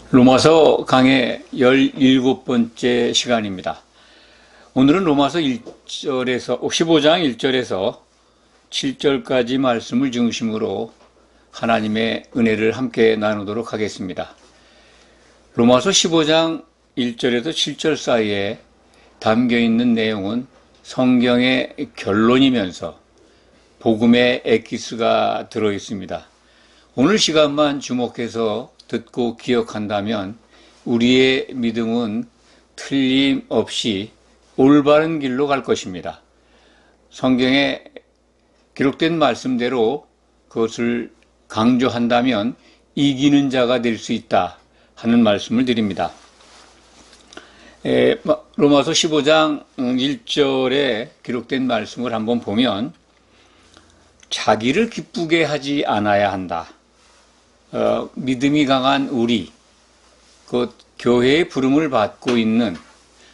로마서 강의 17번째 시간입니다. 오늘은 로마서 15장 1절에서 7절까지 말씀을 중심으로 하나님의 은혜를 함께 나누도록 하겠습니다. 로마서 15장 1절에서 7절 사이에 담겨 있는 내용은 성경의 결론이면서 복음의 엑기스가 들어 있습니다. 오늘 시간만 주목해서 듣고 기억한다면 우리의 믿음은 틀림없이 올바른 길로 갈 것입니다. 성경에 기록된 말씀대로 그것을 강조한다면 이기는 자가 될 수 있다 하는 말씀을 드립니다. 로마서 15장 1절에 기록된 말씀을 한번 보면 자기를 기쁘게 하지 않아야 한다. 믿음이 강한 우리, 그 교회의 부름을 받고 있는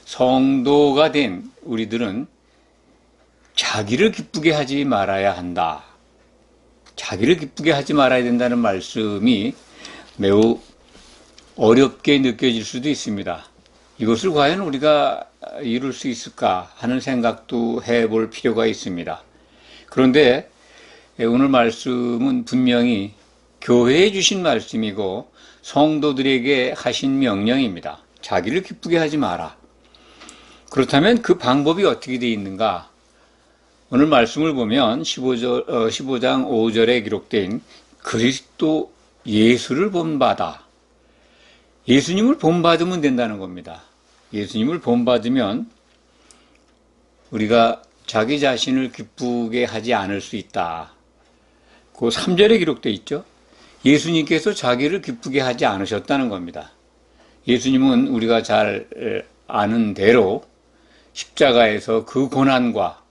성도가 된 우리들은 자기를 기쁘게 하지 말아야 한다. 자기를 기쁘게 하지 말아야 된다는 말씀이 매우 어렵게 느껴질 수도 있습니다. 이것을 과연 우리가 이룰 수 있을까 하는 생각도 해볼 필요가 있습니다. 그런데 오늘 말씀은 분명히 교회에 주신 말씀이고 성도들에게 하신 명령입니다. 자기를 기쁘게 하지 마라. 그렇다면 그 방법이 어떻게 되어 있는가? 오늘 말씀을 보면 15장 5절에 기록된 그리스도 예수를 본받아. 예수님을 본받으면 된다는 겁니다. 예수님을 본받으면 우리가 자기 자신을 기쁘게 하지 않을 수 있다. 그 3절에 기록되어 있죠. 예수님께서 자기를 기쁘게 하지 않으셨다는 겁니다. 예수님은 우리가 잘 아는 대로 십자가에서 그 고난과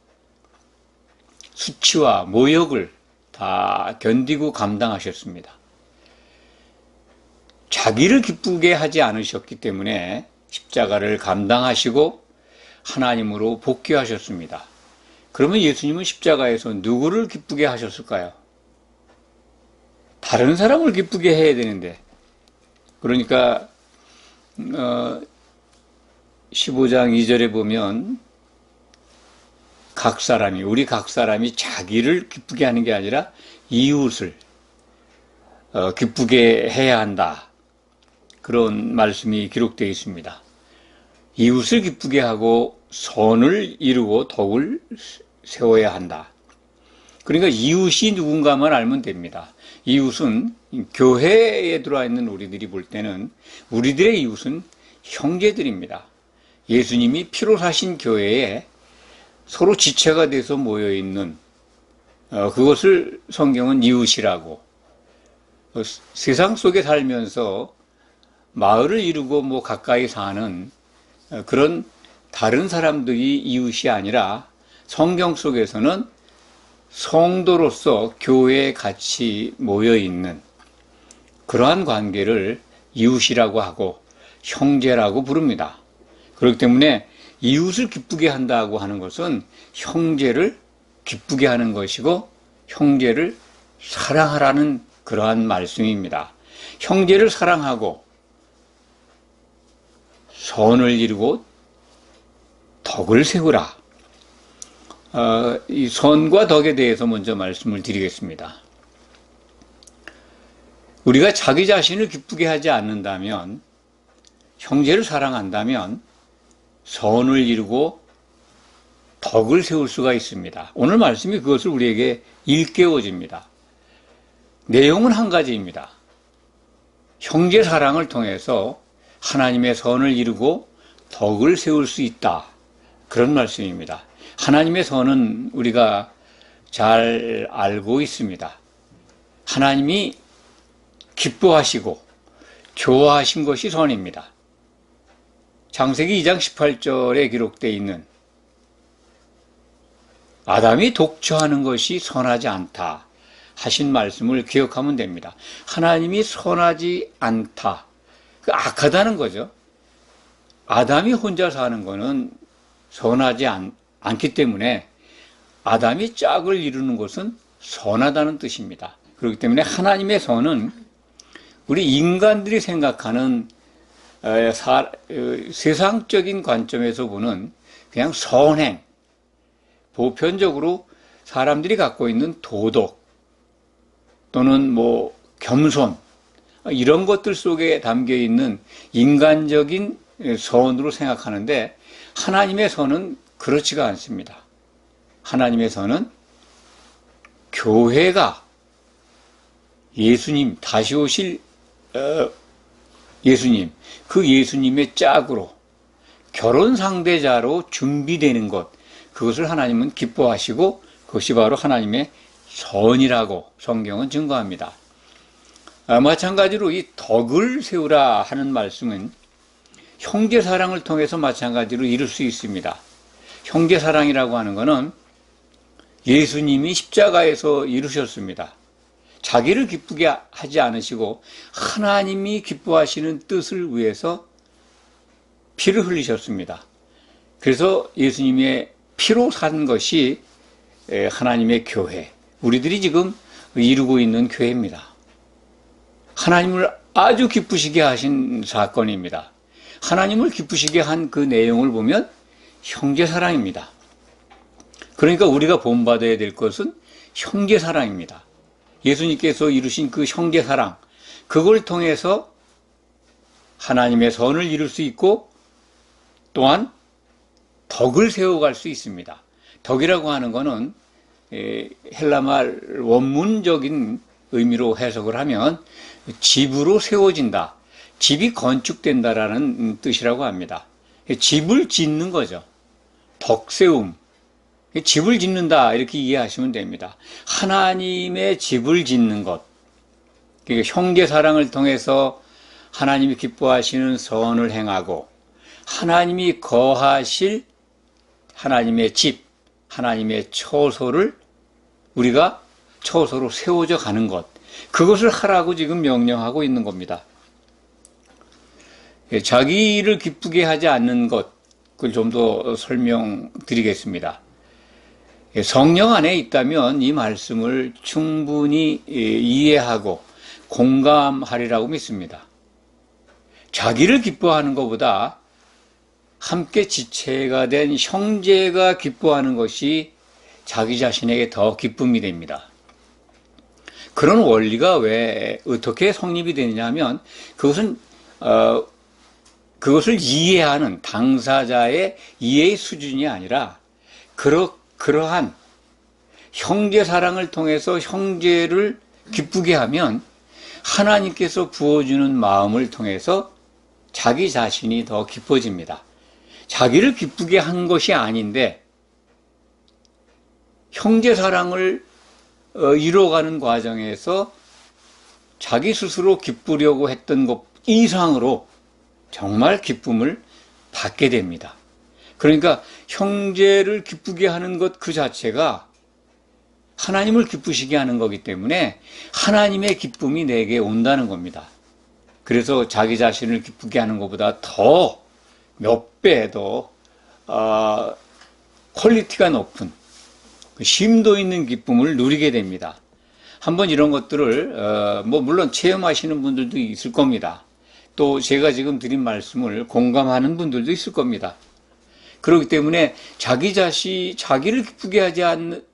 수치와 모욕을 다 견디고 감당하셨습니다. 자기를 기쁘게 하지 않으셨기 때문에 십자가를 감당하시고 하나님으로 복귀하셨습니다. 그러면 예수님은 십자가에서 누구를 기쁘게 하셨을까요? 다른 사람을 기쁘게 해야 되는데, 그러니까 15장 2절에 보면 우리 각 사람이 자기를 기쁘게 하는 게 아니라 이웃을 기쁘게 해야 한다. 그런 말씀이 기록되어 있습니다. 이웃을 기쁘게 하고 선을 이루고 덕을 세워야 한다. 그러니까 이웃이 누군가만 알면 됩니다. 이웃은 교회에 들어와 있는 우리들이 볼 때는 우리들의 이웃은 형제들입니다. 예수님이 피로 사신 교회에 서로 지체가 돼서 모여있는 그것을 성경은 이웃이라고, 세상 속에 살면서 마을을 이루고 가까이 사는 그런 다른 사람들이 이웃이 아니라 성경 속에서는 성도로서 교회에 같이 모여있는 그러한 관계를 이웃이라고 하고 형제라고 부릅니다. 그렇기 때문에 이웃을 기쁘게 한다고 하는 것은 형제를 기쁘게 하는 것이고 형제를 사랑하라는 그러한 말씀입니다. 형제를 사랑하고 선을 이루고 덕을 세우라. 이 선과 덕에 대해서 먼저 말씀을 드리겠습니다. 우리가 자기 자신을 기쁘게 하지 않는다면, 형제를 사랑한다면 선을 이루고 덕을 세울 수가 있습니다. 오늘 말씀이 그것을 우리에게 일깨워줍니다. 내용은 한 가지입니다. 형제 사랑을 통해서 하나님의 선을 이루고 덕을 세울 수 있다. 그런 말씀입니다. 하나님의 선은 우리가 잘 알고 있습니다. 하나님이 기뻐하시고 좋아하신 것이 선입니다. 창세기 2장 18절에 기록되어 있는 아담이 독처하는 것이 선하지 않다 하신 말씀을 기억하면 됩니다. 하나님이 선하지 않다, 악하다는 거죠. 아담이 혼자 사는 것은 선하지 않기 때문에 아담이 짝을 이루는 것은 선하다는 뜻입니다. 그렇기 때문에 하나님의 선은 우리 인간들이 생각하는 세상적인 관점에서 보는 그냥 선행, 보편적으로 사람들이 갖고 있는 도덕 또는 뭐 겸손 이런 것들 속에 담겨 있는 인간적인 선으로 생각하는데 하나님의 선은 그렇지가 않습니다. 하나님의 선은 교회가 예수님, 다시 오실 예수님, 그 예수님의 짝으로 결혼 상대자로 준비되는 것, 그것을 하나님은 기뻐하시고 그것이 바로 하나님의 선이라고 성경은 증거합니다. 마찬가지로 이 덕을 세우라 하는 말씀은 형제사랑을 통해서 마찬가지로 이룰 수 있습니다. 형제사랑이라고 하는 것은 예수님이 십자가에서 이루셨습니다. 자기를 기쁘게 하지 않으시고 하나님이 기뻐하시는 뜻을 위해서 피를 흘리셨습니다. 그래서 예수님의 피로 산 것이 하나님의 교회, 우리들이 지금 이루고 있는 교회입니다. 하나님을 아주 기쁘시게 하신 사건입니다. 하나님을 기쁘시게 한 그 내용을 보면 형제사랑입니다. 그러니까 우리가 본받아야 될 것은 형제사랑입니다. 예수님께서 이루신 그 형제사랑, 그걸 통해서 하나님의 선을 이룰 수 있고 또한 덕을 세워갈 수 있습니다. 덕이라고 하는 것은 헬라말 원문적인 의미로 해석을 하면 집으로 세워진다, 집이 건축된다라는 뜻이라고 합니다. 집을 짓는 거죠. 덕세움, 집을 짓는다 이렇게 이해하시면 됩니다. 하나님의 집을 짓는 것, 그러니까 형제사랑을 통해서 하나님이 기뻐하시는 선을 행하고 하나님이 거하실 하나님의 집, 하나님의 처소를 우리가 처소로 세워져 가는 것, 그것을 하라고 지금 명령하고 있는 겁니다. 자기를 기쁘게 하지 않는 것, 그걸 좀 더 설명드리겠습니다. 성령 안에 있다면 이 말씀을 충분히 이해하고 공감하리라고 믿습니다. 자기를 기뻐하는 것보다 함께 지체가 된 형제가 기뻐하는 것이 자기 자신에게 더 기쁨이 됩니다. 그런 원리가 왜 어떻게 성립이 되느냐 하면 그것을 이해하는 당사자의 이해의 수준이 아니라 그러한 형제 사랑을 통해서 형제를 기쁘게 하면 하나님께서 부어주는 마음을 통해서 자기 자신이 더 기뻐집니다. 자기를 기쁘게 한 것이 아닌데 형제 사랑을 이뤄가는 과정에서 자기 스스로 기쁘려고 했던 것 이상으로 정말 기쁨을 받게 됩니다. 그러니까 형제를 기쁘게 하는 것 그 자체가 하나님을 기쁘시게 하는 거기 때문에 하나님의 기쁨이 내게 온다는 겁니다. 그래서 자기 자신을 기쁘게 하는 것보다 더 몇 배 더 퀄리티가 높은 심도 있는 기쁨을 누리게 됩니다. 한번 이런 것들을 물론 체험하시는 분들도 있을 겁니다. 또 제가 지금 드린 말씀을 공감하는 분들도 있을 겁니다. 그렇기 때문에 자기를 기쁘게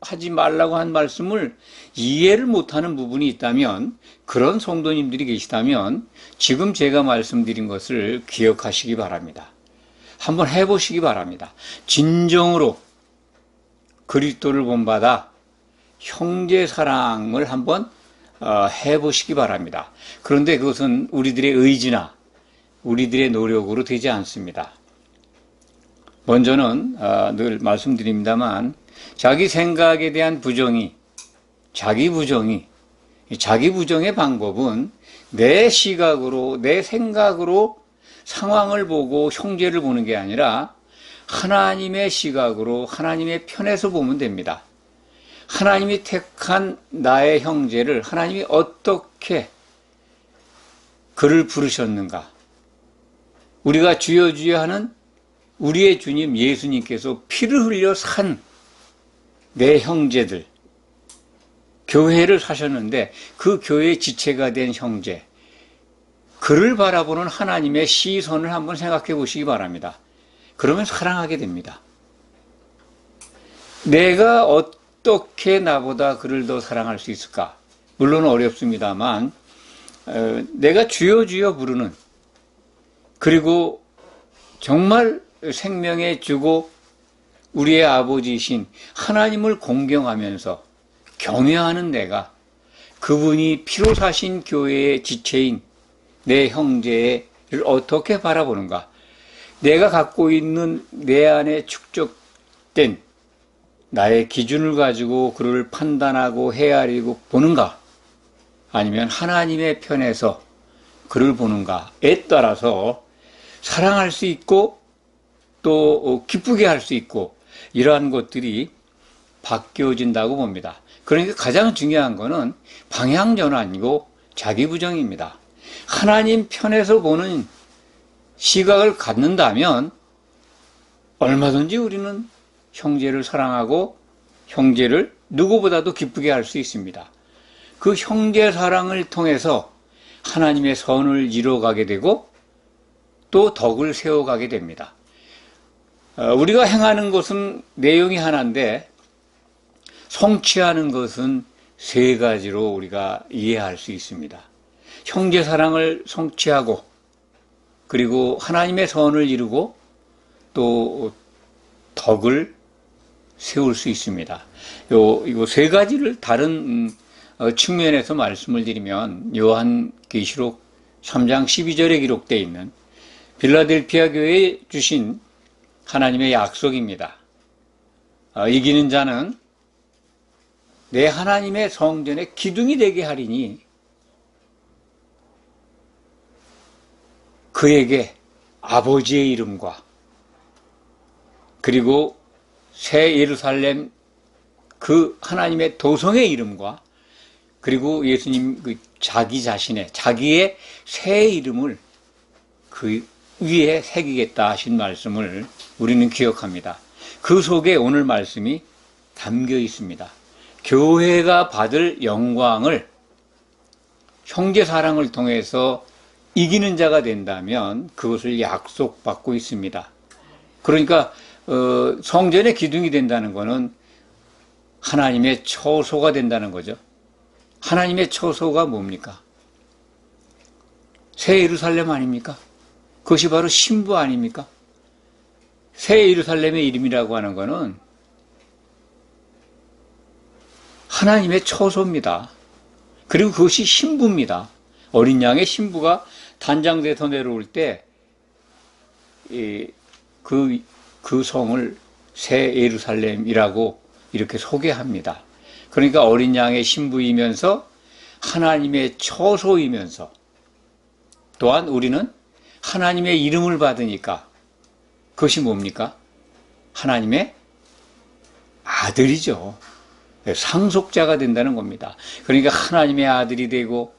하지 말라고 한 말씀을 이해를 못하는 부분이 있다면, 그런 성도님들이 계시다면 지금 제가 말씀드린 것을 기억하시기 바랍니다. 한번 해보시기 바랍니다. 진정으로 그리스도를 본받아 형제 사랑을 한번 해보시기 바랍니다. 그런데 그것은 우리들의 의지나 우리들의 노력으로 되지 않습니다. 먼저는 늘 말씀드립니다만 자기 생각에 대한 자기 부정의 방법은 내 시각으로, 내 생각으로 상황을 보고 형제를 보는 게 아니라 하나님의 시각으로 하나님의 편에서 보면 됩니다. 하나님이 택한 나의 형제를 하나님이 어떻게 그를 부르셨는가? 우리가 주여 주여 하는 우리의 주님 예수님께서 피를 흘려 산 내 형제들, 교회를 사셨는데 그 교회의 지체가 된 형제, 그를 바라보는 하나님의 시선을 한번 생각해 보시기 바랍니다. 그러면 사랑하게 됩니다. 내가 어떻게 나보다 그를 더 사랑할 수 있을까? 물론 어렵습니다만 내가 주여 주여 부르는, 그리고 정말 생명의 주고 우리의 아버지이신 하나님을 공경하면서 경외하는 내가, 그분이 피로 사신 교회의 지체인 내 형제를 어떻게 바라보는가? 내가 갖고 있는 내 안에 축적된 나의 기준을 가지고 그를 판단하고 헤아리고 보는가? 아니면 하나님의 편에서 그를 보는가에 따라서 사랑할 수 있고 또 기쁘게 할 수 있고 이러한 것들이 바뀌어진다고 봅니다. 그러니까 가장 중요한 거는 방향전환이고 자기부정입니다. 하나님 편에서 보는 시각을 갖는다면 얼마든지 우리는 형제를 사랑하고 형제를 누구보다도 기쁘게 할 수 있습니다. 그 형제 사랑을 통해서 하나님의 선을 이루어가게 되고 또 덕을 세워가게 됩니다. 우리가 행하는 것은 내용이 하나인데 성취하는 것은 세 가지로 우리가 이해할 수 있습니다. 형제 사랑을 성취하고, 그리고 하나님의 선을 이루고, 또 덕을 세울 수 있습니다. 이거 세 가지를 다른 측면에서 말씀을 드리면 요한계시록 3장 12절에 기록되어 있는 빌라델피아 교회에 주신 하나님의 약속입니다. 이기는 자는 내 하나님의 성전의 기둥이 되게 하리니 그에게 아버지의 이름과 그리고 새 예루살렘 그 하나님의 도성의 이름과 그리고 예수님 자기 자신의 자기의 새 이름을 그 위에 새기겠다 하신 말씀을 우리는 기억합니다. 그 속에 오늘 말씀이 담겨 있습니다. 교회가 받을 영광을 형제 사랑을 통해서 이기는 자가 된다면 그것을 약속받고 있습니다. 그러니까 성전의 기둥이 된다는 것은 하나님의 처소가 된다는 거죠. 하나님의 처소가 뭡니까? 새 예루살렘 아닙니까? 그것이 바로 신부 아닙니까? 새 예루살렘의 이름이라고 하는 것은 하나님의 처소입니다. 그리고 그것이 신부입니다. 어린 양의 신부가 단장돼서 내려올 때 그 성을 새 예루살렘이라고 이렇게 소개합니다. 그러니까 어린 양의 신부이면서 하나님의 처소이면서 또한 우리는 하나님의 이름을 받으니까 그것이 뭡니까? 하나님의 아들이죠. 상속자가 된다는 겁니다. 그러니까 하나님의 아들이 되고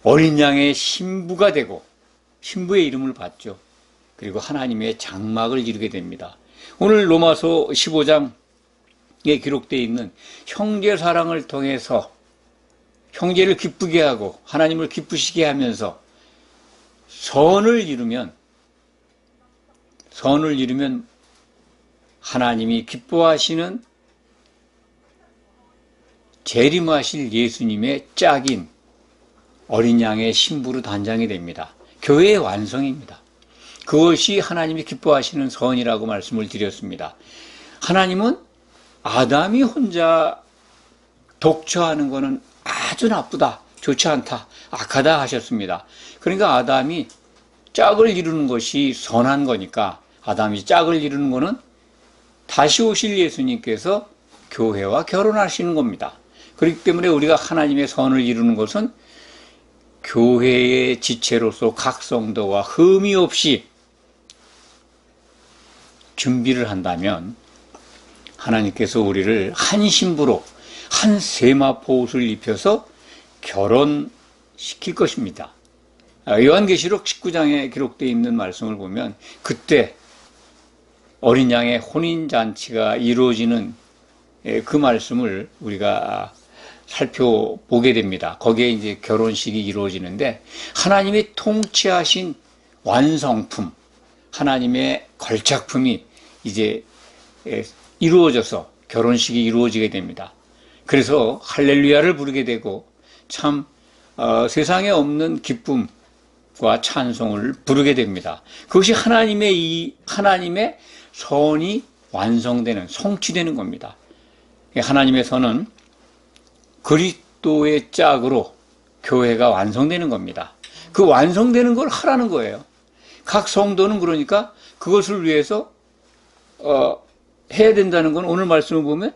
어린 양의 신부가 되고 신부의 이름을 받죠. 그리고 하나님의 장막을 이루게 됩니다. 오늘 로마서 15장에 기록되어 있는 형제 사랑을 통해서 형제를 기쁘게 하고 하나님을 기쁘시게 하면서 선을 이루면 하나님이 기뻐하시는 재림하실 예수님의 짝인 어린 양의 신부로 단장이 됩니다. 교회의 완성입니다. 그것이 하나님이 기뻐하시는 선이라고 말씀을 드렸습니다. 하나님은 아담이 혼자 독처하는 것은 아주 나쁘다, 좋지 않다, 악하다 하셨습니다. 그러니까 아담이 짝을 이루는 것이 선한 거니까 아담이 짝을 이루는 것은 다시 오실 예수님께서 교회와 결혼하시는 겁니다. 그렇기 때문에 우리가 하나님의 선을 이루는 것은 교회의 지체로서 각 성도가 흠이 없이 준비를 한다면 하나님께서 우리를 한 신부로 한 세마포 옷을 입혀서 결혼시킬 것입니다. 요한계시록 19장에 기록되어 있는 말씀을 보면 그때 어린 양의 혼인잔치가 이루어지는 그 말씀을 우리가 살펴보게 됩니다. 거기에 이제 결혼식이 이루어지는데 하나님의 통치하신 완성품, 하나님의 걸작품이 이제 이루어져서 결혼식이 이루어지게 됩니다. 그래서 할렐루야를 부르게 되고 참 세상에 없는 기쁨과 찬송을 부르게 됩니다. 그것이 하나님의 선이 완성되는, 성취되는 겁니다. 하나님의 선은 그리스도의 짝으로 교회가 완성되는 겁니다. 그 완성되는 걸 하라는 거예요. 각 성도는 그러니까 그것을 위해서 해야 된다는 건 오늘 말씀을 보면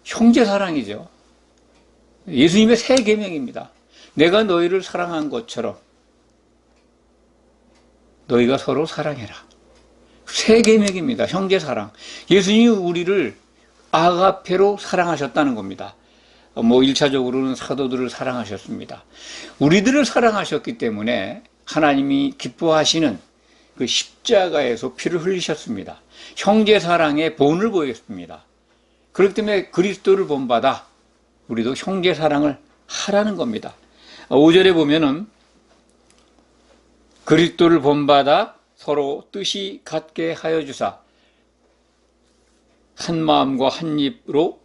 형제 사랑이죠. 예수님의 새 계명입니다. 내가 너희를 사랑한 것처럼 너희가 서로 사랑해라. 새 계명입니다. 형제 사랑. 예수님이 우리를 아가페로 사랑하셨다는 겁니다. 1차적으로는 사도들을 사랑하셨습니다. 우리들을 사랑하셨기 때문에 하나님이 기뻐하시는 그 십자가에서 피를 흘리셨습니다. 형제 사랑의 본을 보였습니다. 그렇기 때문에 그리스도를 본받아 우리도 형제 사랑을 하라는 겁니다. 5절에 보면은 그리스도를 본받아 서로 뜻이 같게 하여 주사 한 마음과 한 입으로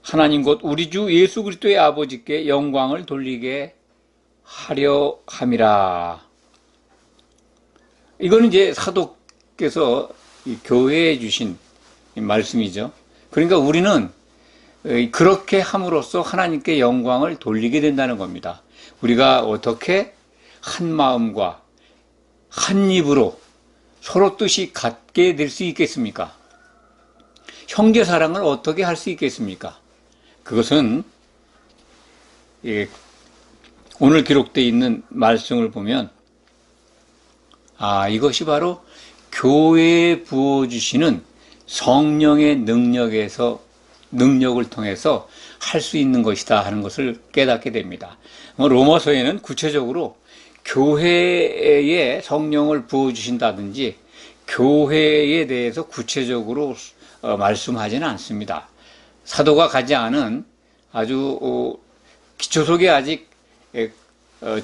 하나님 곧 우리 주 예수 그리스도의 아버지께 영광을 돌리게 하려 함이라. 이거는 이제 사도께서 교회에 주신 말씀이죠. 그러니까 우리는 그렇게 함으로써 하나님께 영광을 돌리게 된다는 겁니다. 우리가 어떻게 한 마음과 한 입으로 서로 뜻이 같게 될 수 있겠습니까? 형제 사랑을 어떻게 할 수 있겠습니까? 그것은 오늘 기록되어 있는 말씀을 보면 이것이 바로 교회에 부어주시는 성령의 능력을 통해서 할 수 있는 것이다 하는 것을 깨닫게 됩니다. 로마서에는 구체적으로 교회에 성령을 부어주신다든지 교회에 대해서 구체적으로 말씀하지는 않습니다. 사도가 가지 않은 아주 기초속에 아직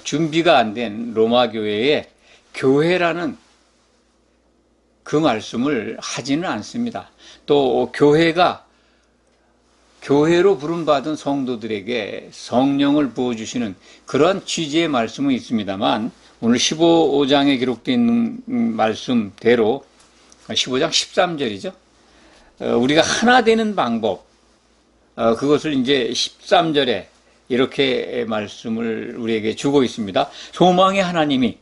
준비가 안 된 로마 교회에 교회라는 그 말씀을 하지는 않습니다. 또 교회로 부름받은 성도들에게 성령을 부어주시는 그러한 취지의 말씀은 있습니다만 오늘 15장에 기록되어 있는 말씀대로 15장 13절이죠. 우리가 하나 되는 방법, 그것을 이제 13절에 이렇게 말씀을 우리에게 주고 있습니다. 소망의 하나님이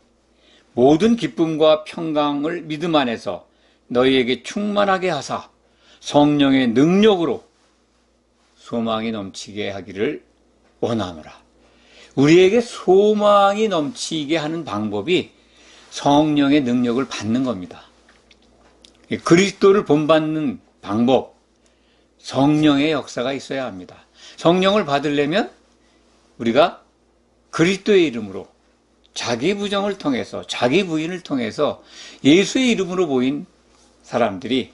모든 기쁨과 평강을 믿음 안에서 너희에게 충만하게 하사 성령의 능력으로 소망이 넘치게 하기를 원하노라. 우리에게 소망이 넘치게 하는 방법이 성령의 능력을 받는 겁니다. 그리스도를 본받는 방법, 성령의 역사가 있어야 합니다. 성령을 받으려면 우리가 그리스도의 이름으로 자기 부정을 통해서, 자기 부인을 통해서 예수의 이름으로 모인 사람들이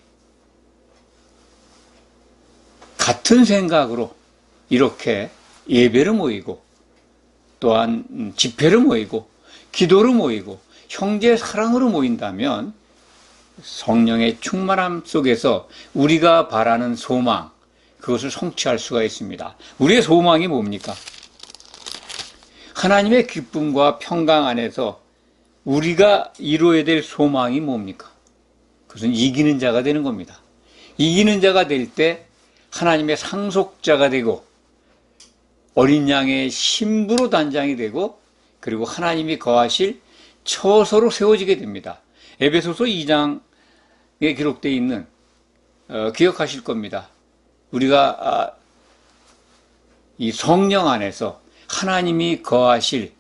같은 생각으로 이렇게 예배를 모이고 또한 집회를 모이고 기도를 모이고 형제 사랑으로 모인다면 성령의 충만함 속에서 우리가 바라는 소망, 그것을 성취할 수가 있습니다. 우리의 소망이 뭡니까? 하나님의 기쁨과 평강 안에서 우리가 이루어야 될 소망이 뭡니까? 그것은 이기는 자가 되는 겁니다. 이기는 자가 될 때 하나님의 상속자가 되고 어린 양의 신부로 단장이 되고 그리고 하나님이 거하실 처소로 세워지게 됩니다. 에베소서 2장에 기록되어 있는 기억하실 겁니다. 우리가 이 성령 안에서 하나님이 거하실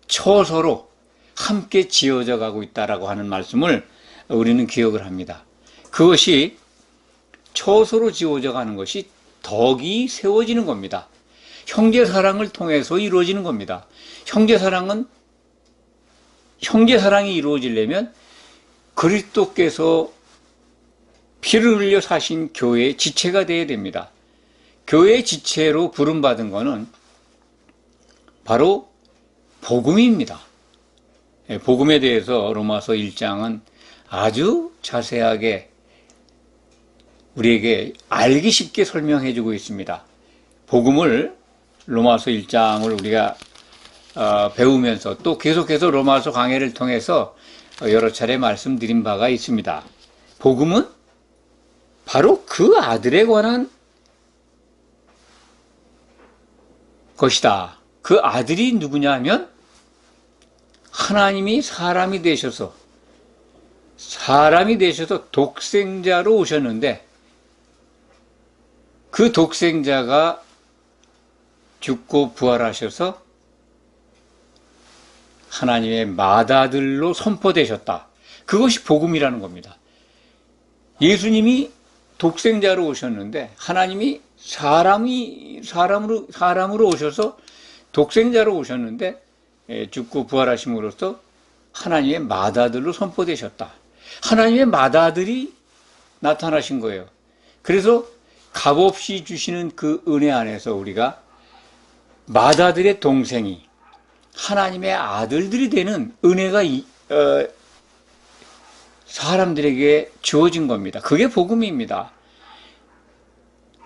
처소로 함께 지어져 가고 있다라고 하는 말씀을 우리는 기억을 합니다. 그것이 처소로 지어져 가는 것이 덕이 세워지는 겁니다. 형제 사랑을 통해서 이루어지는 겁니다. 형제 사랑이 이루어지려면 그리스도께서 피를 흘려 사신 교회의 지체가 되어야 됩니다. 교회의 지체로 부름받은 것은 바로 복음입니다. 복음에 대해서 로마서 1장은 아주 자세하게 우리에게 알기 쉽게 설명해 주고 있습니다. 복음을 로마서 1장을 우리가 배우면서 또 계속해서 로마서 강해를 통해서 여러 차례 말씀드린 바가 있습니다. 복음은 바로 그 아들에 관한 것이다. 그 아들이 누구냐 하면 하나님이 사람이 되셔서 독생자로 오셨는데 그 독생자가 죽고 부활하셔서 하나님의 맏아들로 선포되셨다. 그것이 복음이라는 겁니다. 예수님이 독생자로 오셨는데 하나님이 사람으로 오셔서 독생자로 오셨는데 죽고 부활하심으로써 하나님의 맏아들로 선포되셨다. 하나님의 맏아들이 나타나신 거예요. 그래서 값없이 주시는 그 은혜 안에서 우리가 맏아들의 동생이 하나님의 아들들이 되는 은혜가 사람들에게 주어진 겁니다. 그게 복음입니다.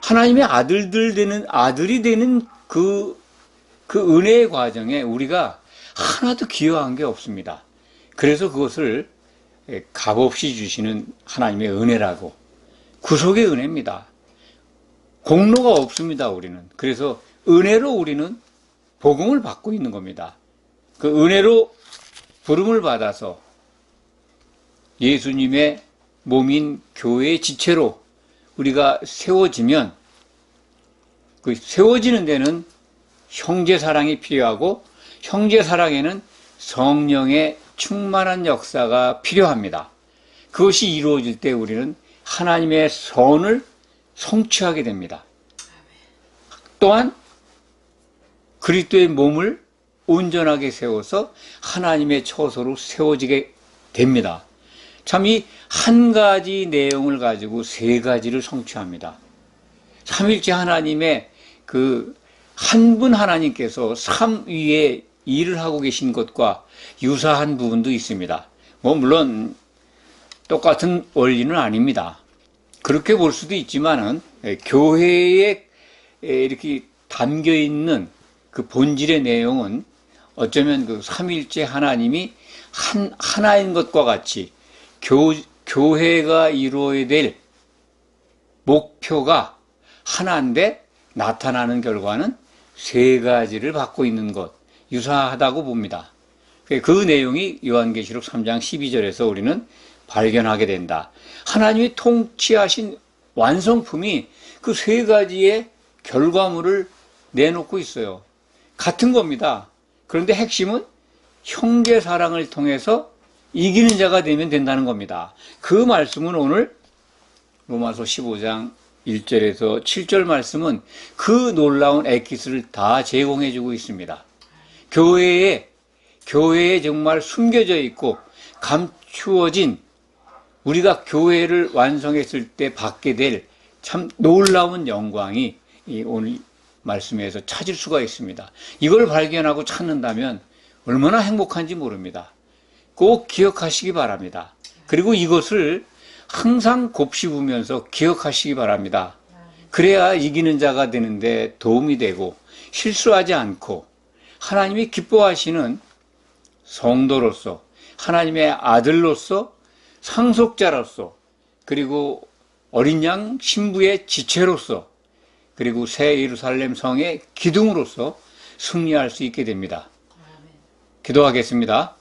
하나님의 아들이 되는 그 은혜의 과정에 우리가 하나도 기여한 게 없습니다. 그래서 그것을 값없이 주시는 하나님의 은혜라고, 구속의 은혜입니다. 공로가 없습니다, 우리는. 그래서 은혜로 우리는 복음을 받고 있는 겁니다. 그 은혜로 부름을 받아서 예수님의 몸인 교회의 지체로 우리가 세워지면 그 세워지는 데는 형제 사랑이 필요하고 형제 사랑에는 성령의 충만한 역사가 필요합니다. 그것이 이루어질 때 우리는 하나님의 선을 성취하게 됩니다. 또한 그리스도의 몸을 온전하게 세워서 하나님의 처소로 세워지게 됩니다. 참 이 한 가지 내용을 가지고 세 가지를 성취합니다. 삼일째 하나님의 그 한 분 하나님께서 삶 위에 일을 하고 계신 것과 유사한 부분도 있습니다. 물론 똑같은 원리는 아닙니다. 그렇게 볼 수도 있지만은 교회에 이렇게 담겨 있는 그 본질의 내용은 어쩌면 그 삼일째 하나님이 하나인 것과 같이 교회가 이루어야 될 목표가 하나인데 나타나는 결과는 세 가지를 받고 있는 것, 유사하다고 봅니다. 그 내용이 요한계시록 3장 12절에서 우리는 발견하게 된다. 하나님이 통치하신 완성품이 그 세 가지의 결과물을 내놓고 있어요. 같은 겁니다. 그런데 핵심은 형제 사랑을 통해서 이기는 자가 되면 된다는 겁니다. 그 말씀은 오늘 로마서 15장 1절에서 7절 말씀은 그 놀라운 엑기스를 다 제공해 주고 있습니다. 교회에 정말 숨겨져 있고 감추어진 우리가 교회를 완성했을 때 받게 될 참 놀라운 영광이 오늘 말씀에서 찾을 수가 있습니다. 이걸 발견하고 찾는다면 얼마나 행복한지 모릅니다. 꼭 기억하시기 바랍니다. 그리고 이것을 항상 곱씹으면서 기억하시기 바랍니다. 그래야 이기는 자가 되는데 도움이 되고 실수하지 않고 하나님이 기뻐하시는 성도로서 하나님의 아들로서 상속자로서 그리고 어린 양 신부의 지체로서 그리고 새 예루살렘 성의 기둥으로서 승리할 수 있게 됩니다. 기도하겠습니다.